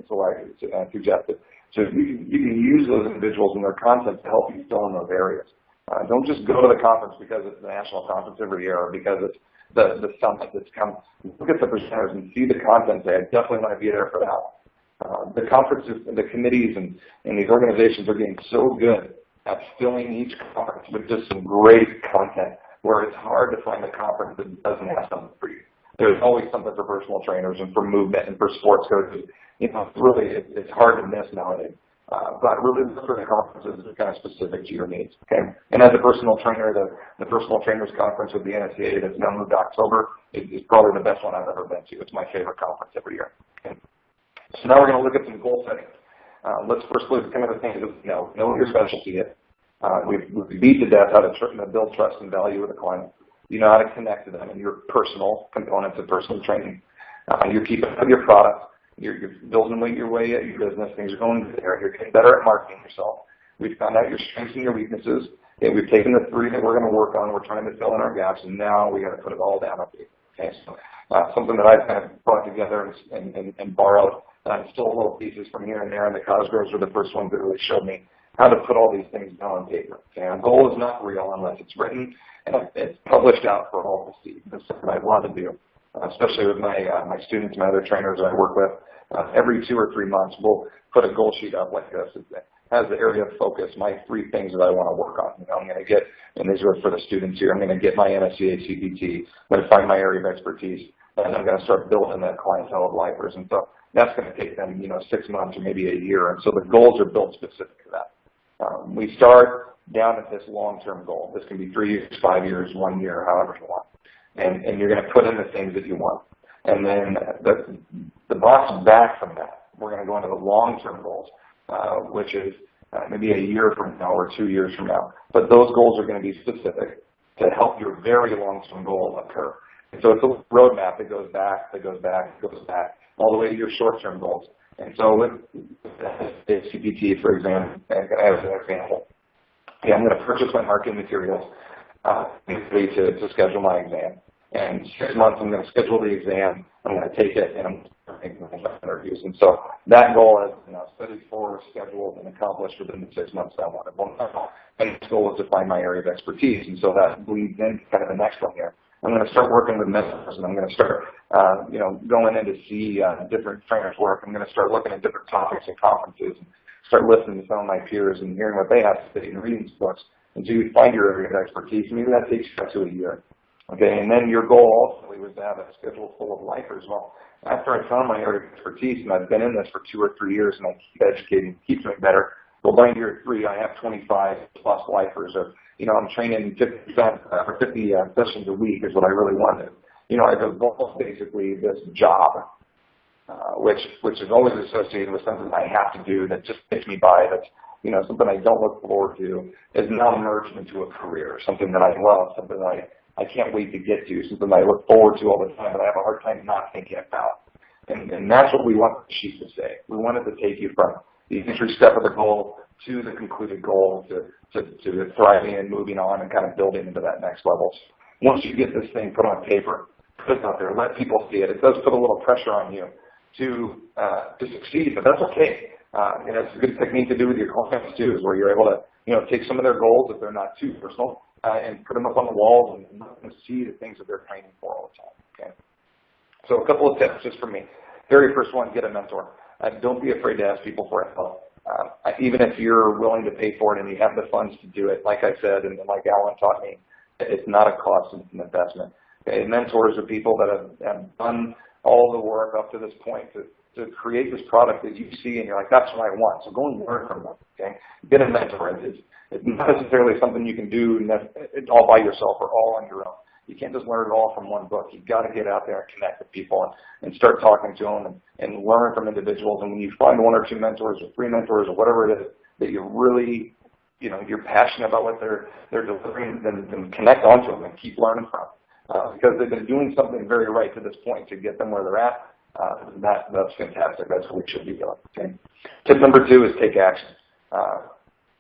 suggested. So you can use those individuals and their content to help you fill in those areas. Don't just go to the conference because it's the national conference every year, or because it's the summit that's come. Look at the presenters and see the content. Say, I definitely want to be there for that. The conferences, the committees, and these organizations are getting so good at filling each conference with just some great content where it's hard to find a conference that doesn't have something for you. There's always something for personal trainers and for movement and for sports coaches. It's hard to miss nowadays. But really look for the conferences that are kind of specific to your needs. Okay. And as a personal trainer, the Personal Trainers Conference with the NSCA that's now moved to October is probably the best one I've ever been to. It's my favorite conference every year. Okay. So now we're going to look at some goal setting. Let's first look at kind of the things that know what your specialty is. We beat to death how to build trust and value with a client. You know how to connect to them and your personal components of personal training. You're keeping up your product. You're building your way at your business. Things are going there. You're getting better at marketing yourself. We've found out your strengths and your weaknesses. Okay, we've taken the 3 that we're going to work on. We're trying to fill in our gaps, and now we got to put it all down on paper. Okay, so something that I've kind of brought together and borrowed. Still little pieces from here and there, and the Cosgroves were the first ones that really showed me how to put all these things down on paper. Okay, our goal is not real unless it's written and it's published out for all to see. That's something I want to do. Especially with my students and other trainers I work with. Every 2 or 3 months, we'll put a goal sheet up like this. It has the area of focus, my 3 things that I want to work on. I'm going to get, and these are for the students here, I'm going to get my NSCA-CPT. I'm going to find my area of expertise, and I'm going to start building that clientele of lifers. And so that's going to take them, 6 months or maybe a year. And so the goals are built specific to that. We start down at this long-term goal. This can be 3 years, 5 years, 1 year, however you want. And you're going to put in the things that you want. And then the box back from that, we're going to go into the long-term goals, which is maybe a year from now or 2 years from now. But those goals are going to be specific to help your very long-term goal occur. And so it's a roadmap that goes back, all the way to your short-term goals. And so with the CPT, for example, as an example, okay, I'm going to purchase my marketing materials to schedule my exam. And 6 months, I'm going to schedule the exam. I'm going to take it, and I'm going to make my interviews. And so that goal is studied for, scheduled, and accomplished within the 6 months that I wanted. And the goal is to find my area of expertise. And so that bleeds into kind of the next one here. I'm going to start working with mentors, and I'm going to start, going in to see different trainers work. I'm going to start looking at different topics and conferences, and start listening to some of my peers and hearing what they have to say and reading books. And so you find your area of expertise. Maybe that takes you up to a year. Okay, and then your goal ultimately was to have a schedule full of lifers. Well, after I found my area of expertise, and I've been in this for 2 or 3 years, and I keep educating, keep doing better. Well, by year 3, I have 25 plus lifers. Or, I'm training 50 sessions a week is what I really wanted. I've evolved basically this job, which is always associated with something I have to do that just gets me by. That's something I don't look forward to, is now merged into a career, something that I love, something that I can't wait to get to, something I look forward to all the time, but I have a hard time not thinking about. And that's what we want the sheet to say. We want it to take you from the entry step of the goal to the concluded goal, to thriving and moving on and kind of building into that next level. Once you get this thing put on paper, put it out there, let people see it. It does put a little pressure on you to succeed, but that's okay. It's a good technique to do with your clients too, is where you're able to take some of their goals if they're not too personal, and put them up on the walls and let them see the things that they're training for all the time. Okay. So a couple of tips just from me. Very first one, get a mentor. Don't be afraid to ask people for help. Even if you're willing to pay for it and you have the funds to do it, like I said, and like Alan taught me, it's not a cost, it's an investment. Okay. Mentors are people that have done all the work up to this point to create this product that you see and you're like, that's what I want. So go and learn from them. Okay. Get a mentor. It's not necessarily something you can do all by yourself or all on your own. You can't just learn it all from one book. You've got to get out there and connect with people and start talking to them and learn from individuals. And when you find 1 or 2 mentors or 3 mentors or whatever it is that you're really, you're passionate about what they're delivering, then connect onto them and keep learning from them. Because they've been doing something very right to this point to get them where they're at. That's fantastic. That's what we should be doing. Okay. Tip number 2 is take action.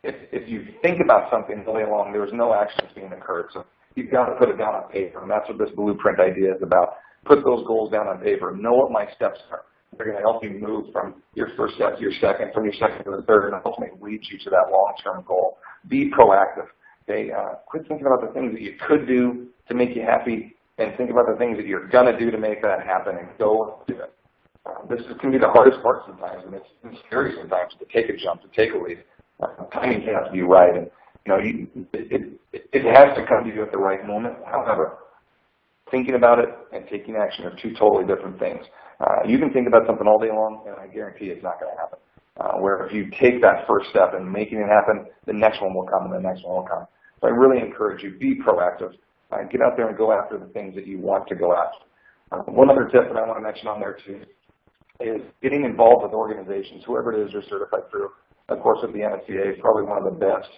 If you think about something really long, there's no actions being occurred. So you've got to put it down on paper, and that's what this blueprint idea is about. Put those goals down on paper. Know what my steps are. They're going to help you move from your first step to your second, from your second to the third, and ultimately lead you to that long-term goal. Be proactive. Okay? Quit thinking about the things that you could do to make you happy, and think about the things that you're going to do to make that happen, and go do it. This can be the hardest part sometimes, and it's scary sometimes to take a jump, to take a leap. Timing has to be right, and it has to come to you at the right moment. However, thinking about it and taking action are two totally different things. You can think about something all day long, and I guarantee it's not going to happen. Where if you take that first step and making it happen, the next one will come and the next one will come. So I really encourage you, be proactive. Get out there and go after the things that you want to go after. One other tip that I want to mention on there too is getting involved with organizations, whoever it is you're certified through. Of course, with the NSCA is probably one of the best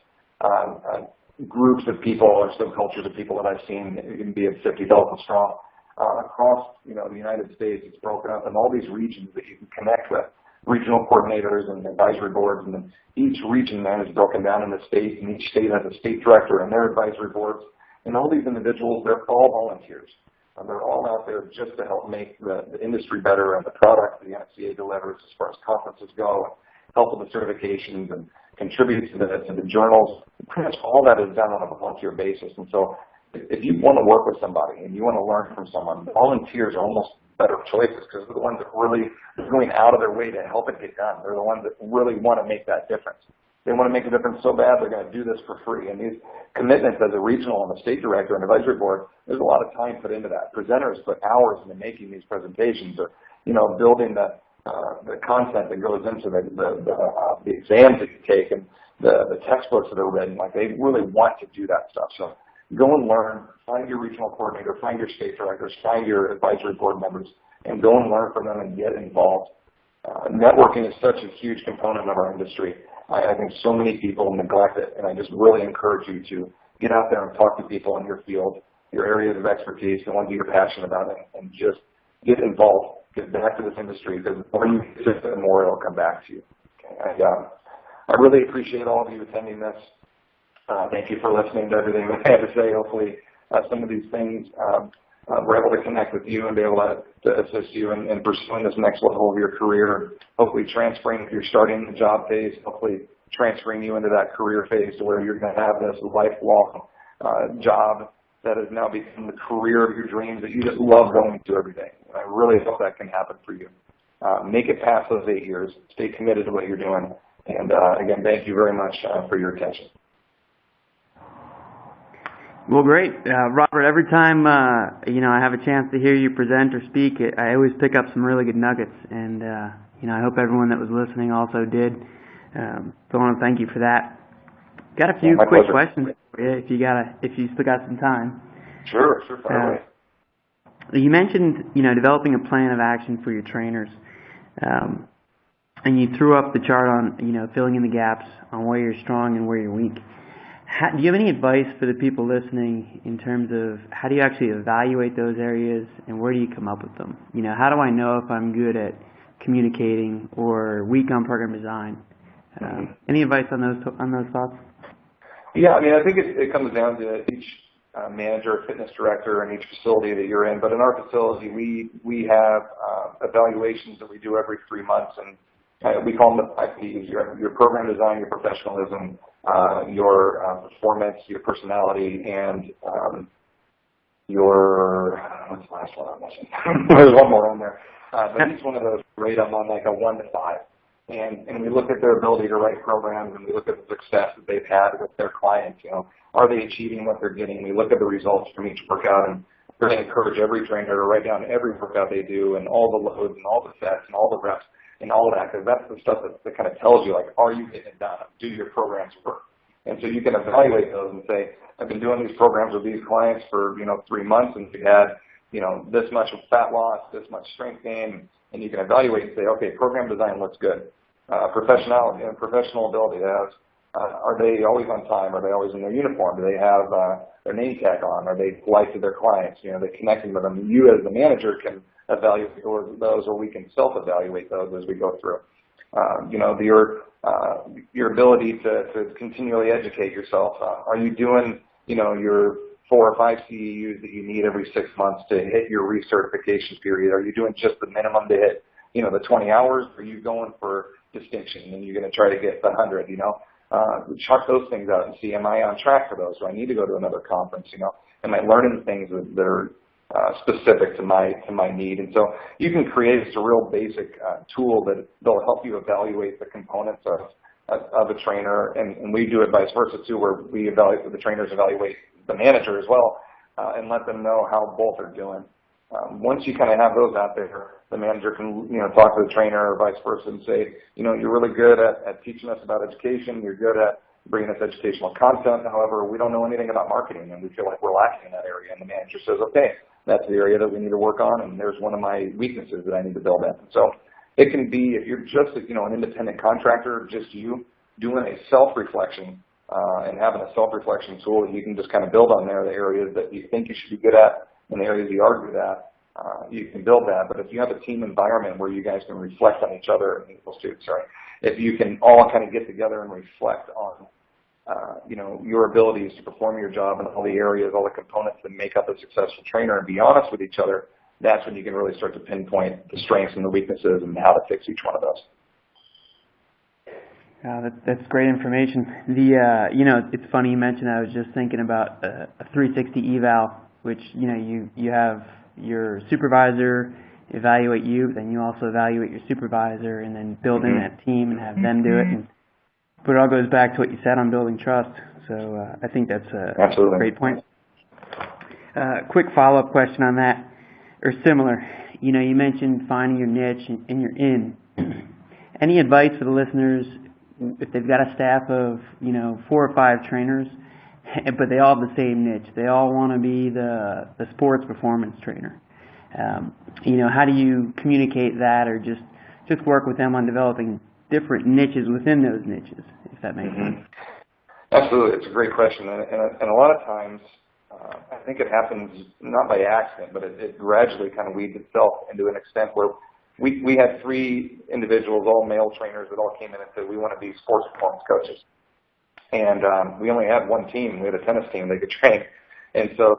groups of people or subcultures of people that I've seen, it can be at 50,000 strong. Across the United States, it's broken up in all these regions that you can connect with, regional coordinators and advisory boards, and then each region then is broken down into states, and each state has a state director and their advisory boards. And all these individuals, they're all volunteers. They're all out there just to help make the industry better and the product the NSCA delivers as far as conferences go, and help with the certifications and contribute to the journals. Pretty much all that is done on a volunteer basis. And so if you want to work with somebody and you want to learn from someone, volunteers are almost better choices because they're the ones that really are going out of their way to help it get done. They're the ones that really want to make that difference. They want to make a difference so bad they're going to do this for free. And these commitments as a regional and a state director and advisory board, there's a lot of time put into that. Presenters put hours into making these presentations or, building the content that goes into the exams that you take and the textbooks that are written. Like, they really want to do that stuff. So go and learn, find your regional coordinator, find your state directors, find your advisory board members, and go and learn from them and get involved. Networking is such a huge component of our industry. I think so many people neglect it, and I just really encourage you to get out there and talk to people in your field, your areas of expertise, the ones that you're passionate about, and just get involved, get back to this industry, because the more you get it, the more it'll come back to you. Okay? I really appreciate all of you attending this. Thank you for listening to everything that I had to say. Hopefully some of these things we're able to connect with you and be able to assist you in pursuing this next level of your career, hopefully transferring if you're starting the job phase, hopefully transferring you into that career phase to where you're going to have this lifelong job that has now become the career of your dreams that you just love going to every day. And I really hope that can happen for you. Make it past those 8 years. Stay committed to what you're doing. And again, thank you very much for your attention. Well, great. Robert, every time, I have a chance to hear you present or speak, I always pick up some really good nuggets. And, I hope everyone that was listening also did. So I want to thank you for that. Got a few quick questions for you if you still got some time. Sure, fire away. You mentioned, developing a plan of action for your trainers. And you threw up the chart on, filling in the gaps on where you're strong and where you're weak. Do you have any advice for the people listening in terms of how do you actually evaluate those areas and where do you come up with them? How do I know if I'm good at communicating or weak on program design? Any advice on those thoughts? Yeah, I think it comes down to each manager, fitness director, and each facility that you're in. But in our facility, we have evaluations that we do every 3 months, and we call them the 5 Ps: your program design, your professionalism, your performance, your personality, and what's the last one I'm missing? There's one more on there. But each one of those rate them on like a 1 to 5. And we look at their ability to write programs, and we look at the success that they've had with their clients. Are they achieving what they're getting? We look at the results from each workout, and really encourage every trainer to write down every workout they do and all the loads and all the sets and all the reps and all of that, because that's the stuff that kind of tells you, like, are you getting it done? Do your programs work? And so you can evaluate those and say, I've been doing these programs with these clients for, 3 months, and we had, this much fat loss, this much strength gain, and you can evaluate and say, okay, program design looks good. Professional ability, are they always on time? Are they always in their uniform? Do they have their name tag on? Are they polite to their clients? Are they connecting with them? You as the manager can evaluate those, or we can self-evaluate those as we go through. Your ability to continually educate yourself. Are you doing, your 4 or 5 CEUs that you need every 6 months to hit your recertification period? Are you doing just the minimum to hit, the 20 hours? Or are you going for distinction and you're going to try to get the 100? Chart those things out and see, am I on track for those? Do I need to go to another conference? Am I learning things that are specific to my need? And so you can create just a real basic tool that'll help you evaluate the components of a trainer, and we do it vice versa too, where we evaluate, the trainers evaluate the manager as well, and let them know how both are doing. Once you kind of have those out there, the manager can, talk to the trainer or vice versa and say, you're really good at teaching us about education. You're good at bringing us educational content. However, we don't know anything about marketing, and we feel like we're lacking in that area. And the manager says, okay, that's the area that we need to work on, and there's one of my weaknesses that I need to build in. So it can be, if you're just, an independent contractor, just you doing a self-reflection and having a self-reflection tool, you can just kind of build on there the areas that you think you should be good at and the areas you are good at. You can build that. But if you have a team environment where you guys can reflect on each other, if you can all kind of get together and reflect on, your abilities to perform your job in all the areas, all the components that make up a successful trainer, and be honest with each other, that's when you can really start to pinpoint the strengths and the weaknesses and how to fix each one of those. That's great information. It's funny you mentioned that. I was just thinking about a 360 eval, which, you have your supervisor evaluate you, then you also evaluate your supervisor, and then build in that team and have them do it. But it all goes back to what you said on building trust. So I think that's a great point. Quick follow-up question on that, or similar. You mentioned finding your niche and you're in. Any advice for the listeners if they've got a staff of 4 or 5 trainers, but they all have the same niche? They all want to be the sports performance trainer. How do you communicate that, or just work with them on developing different niches within those niches, if that makes sense? Absolutely. It's a great question. And a lot of times, I think it happens not by accident, but it gradually kind of weeds itself into an extent where we had 3 individuals, all male trainers, that all came in and said, we want to be sports performance coaches. And we only had one team. We had a tennis team they could train. And so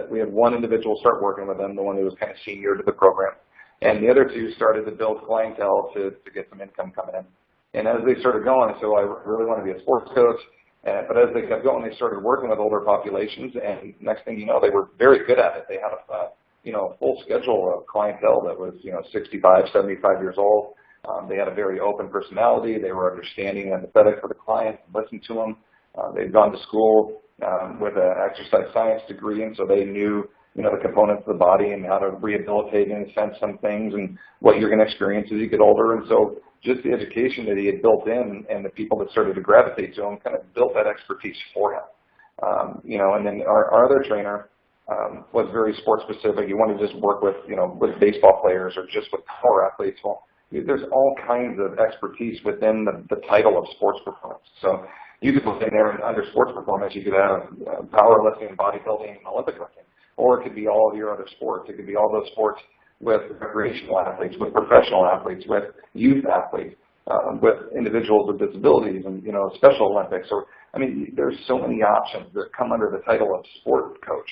we had one individual start working with them, the one who was kind of senior to the program. And the other 2 started to build clientele to get some income coming in. And as they started going, so I really want to be a sports coach. But as they kept going, they started working with older populations. And next thing you know, they were very good at it. They had a full schedule of clientele that was 65, 75 years old. They had a very open personality. They were understanding and empathetic for the client, listened to them. They'd gone to school with an exercise science degree, and so they knew the components of the body and how to rehabilitate in a sense some things and what you're going to experience as you get older. And so just the education that he had built in and the people that started to gravitate to him kind of built that expertise for him. And then our other trainer was very sports specific. You want to just work with with baseball players or just with power athletes. Well, there's all kinds of expertise within the title of sports performance. So you could look in there and under sports performance, you could have powerlifting, bodybuilding, and Olympic lifting. Or it could be all of your other sports. It could be all those sports with recreational athletes, with professional athletes, with youth athletes, with individuals with disabilities, and Special Olympics. Or there's so many options that come under the title of sport coach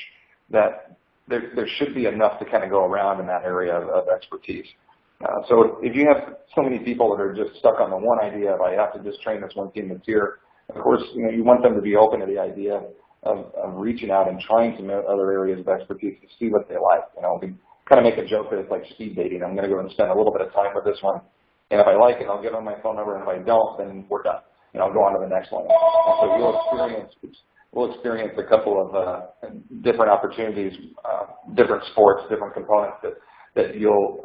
that there should be enough to kind of go around in that area of expertise. So if you have so many people that are just stuck on the one idea of I have to just train this one team that's here, of course you want them to be open to the idea of reaching out and trying some other areas of expertise to see what they like. We kind of make a joke that it's like speed dating. I'm going to go and spend a little bit of time with this one, and if I like it, I'll give them my phone number, and if I don't, then we're done. I'll go on to the next one. And so we'll experience a couple of different opportunities, different sports, different components that you'll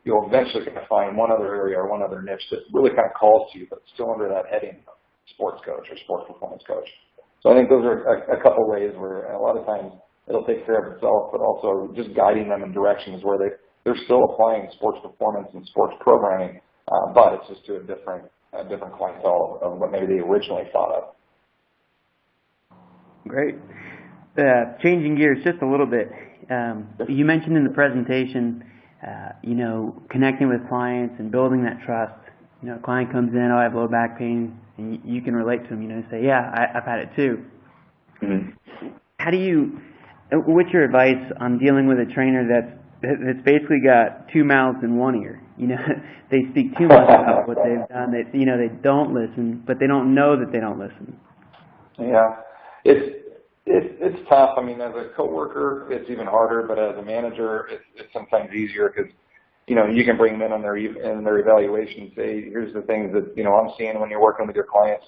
eventually kind of find one other area or one other niche that really kind of calls to you, but still under that heading of sports coach or sports performance coach. So I think those are a couple ways where a lot of times it'll take care of itself, but also just guiding them in directions where they're still applying sports performance and sports programming, but it's just to a different clientele of what maybe they originally thought of. Great. Changing gears just a little bit. You mentioned in the presentation, connecting with clients and building that trust. A client comes in, I have low back pain, and you can relate to them, say, yeah, I've had it too. Mm-hmm. What's your advice on dealing with a trainer that's basically got 2 mouths in one ear? They speak too much about what they've done. They don't listen, but they don't know that they don't listen. Yeah, it's tough. As a coworker, it's even harder, but as a manager, it's sometimes easier because you can bring them in on their evaluation and say, here's the things that, I'm seeing when you're working with your clients.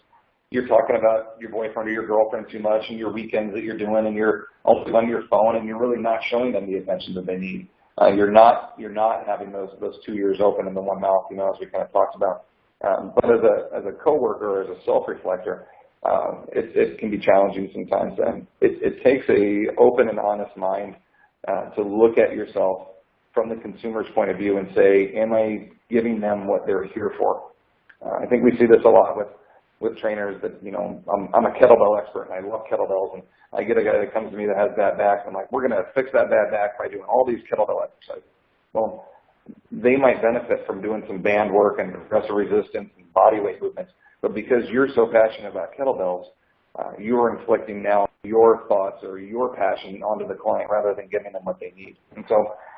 You're talking about your boyfriend or your girlfriend too much and your weekends that you're doing, and you're also on your phone, and you're really not showing them the attention that they need. You're not having those 2 ears open and the one mouth, as we kind of talked about. But as a coworker, as a self-reflector, it can be challenging sometimes. And it takes a open and honest mind to look at yourself from the consumer's point of view and say, am I giving them what they're here for? I think we see this a lot with trainers that, I'm a kettlebell expert and I love kettlebells, and I get a guy that comes to me that has bad back, and I'm like, we're going to fix that bad back by doing all these kettlebell exercises. Well, they might benefit from doing some band work and progressive resistance and body weight movements, but because you're so passionate about kettlebells, you're inflicting now your thoughts or your passion onto the client rather than giving them what they need. And so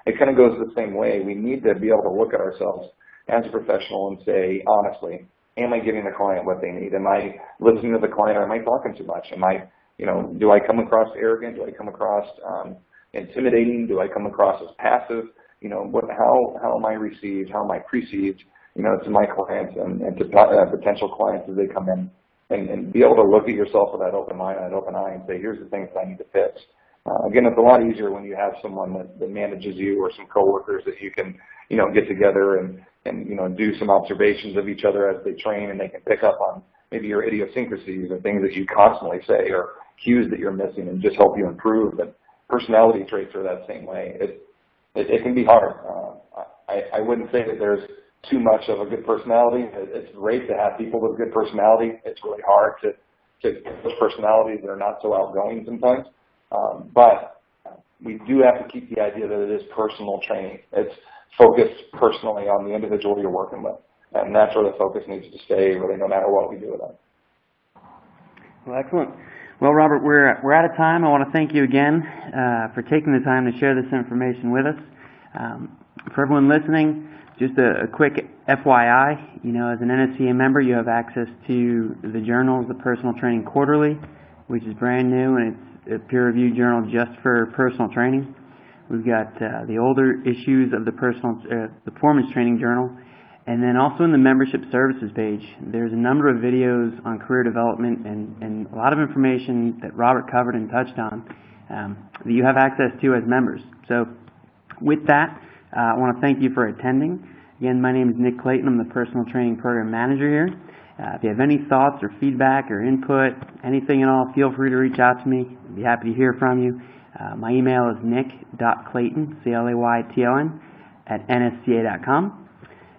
it kind of goes the same way. We need to be able to look at ourselves as a professional and say, honestly, am I giving the client what they need? Am I listening to the client, or am I talking too much? Am I, do I come across arrogant? Do I come across intimidating? Do I come across as passive? How am I received? How am I perceived, to my clients and to potential clients as they come in, and be able to look at yourself with that open mind and that open eye and say, here's the things I need to fix. Again, it's a lot easier when you have someone that manages you, or some coworkers that you can, get together and do some observations of each other as they train, and they can pick up on maybe your idiosyncrasies or things that you constantly say or cues that you're missing, and just help you improve. But personality traits are that same way. It can be hard. I wouldn't say that there's too much of a good personality. It's great to have people with good personality. It's really hard to coach personalities that are not so outgoing sometimes. But we do have to keep the idea that it is personal training. It's focused personally on the individual you're working with. And that's where the focus needs to stay, really, no matter what we do with them. Well, excellent. Well, Robert, we're out of time. I want to thank you again for taking the time to share this information with us. For everyone listening, just a quick FYI, as an NSCA member, you have access to the journals, the Personal Training Quarterly, which is brand new, and it's a peer-reviewed journal just for personal training. We've got the older issues of the Performance Training Journal, and then also in the Membership Services page, there's a number of videos on career development and a lot of information that Robert covered and touched on that you have access to as members. So with that, I want to thank you for attending. Again, my name is Nick Clayton. I'm the Personal Training Program Manager here. If you have any thoughts or feedback or input, anything at all, feel free to reach out to me. I'd be happy to hear from you. My email is nick.clayton, C-L-A-Y-T-O-N, @nsca.com.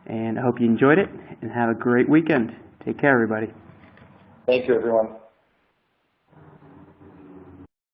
And I hope you enjoyed it, and have a great weekend. Take care, everybody. Thank you, everyone.